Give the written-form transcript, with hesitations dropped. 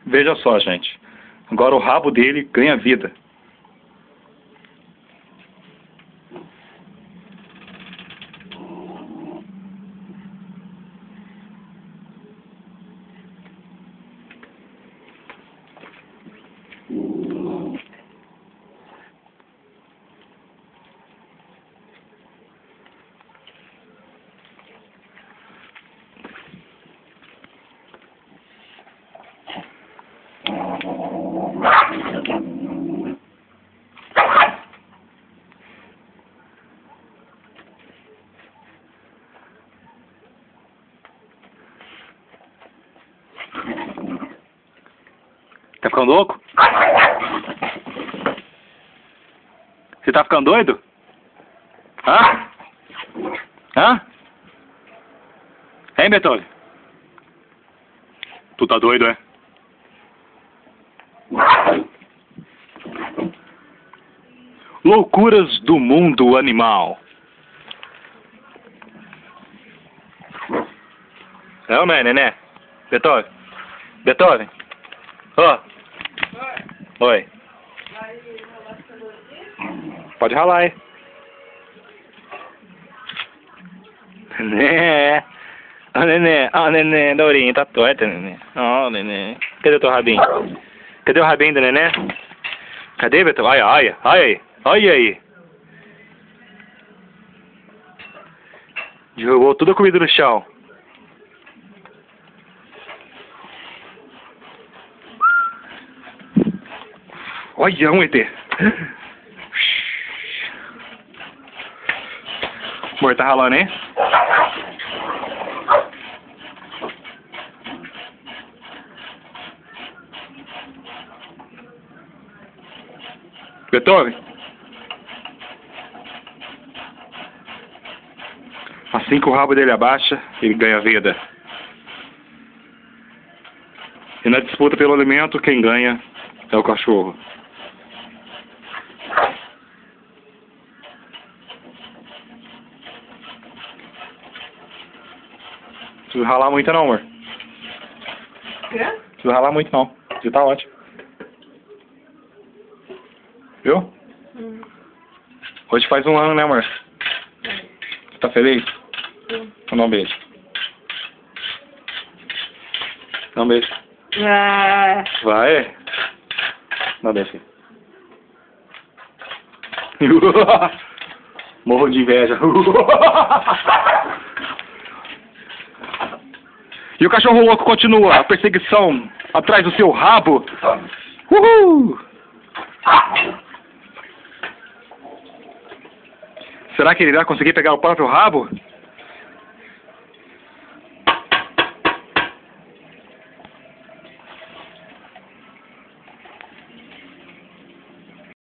Veja só, gente. Agora o rabo dele ganha vida. Tá ficando louco? Você tá ficando doido? Hã? Hã? Hein, Beethoven? Tu tá doido, é? Loucuras do mundo animal. É ou não é, Nené? Beethoven? Beethoven? Ó. Oi. Pode ralar aí. Né? Ó, Nenê. Ó, Nenê. Daurinho, tá torta, Nenê. Ó, Nenê. Cadê o teu rabinho? Cadê o rabinho do Nenê? Cadê, Beethoven? Olha, olha. Olha aí. Olha aí. Derrubou toda a comida no chão. Olha, um ET. Amor, tá ralando, hein? Beethoven? Assim que o rabo dele abaixa, ele ganha vida. E na disputa pelo alimento, quem ganha é o cachorro. Não precisa ralar muito não, amor. Quê? Não precisa ralar muito não. Já tá ótimo. Viu? Hoje faz 1 ano, né, amor? Você tá feliz? Sim. Então dá um beijo. Dá um beijo. Ah. Vai. Dá um beijo. Morro de inveja. E o cachorro louco continua a perseguição atrás do seu rabo. Uhul! Será que ele irá conseguir pegar o próprio rabo?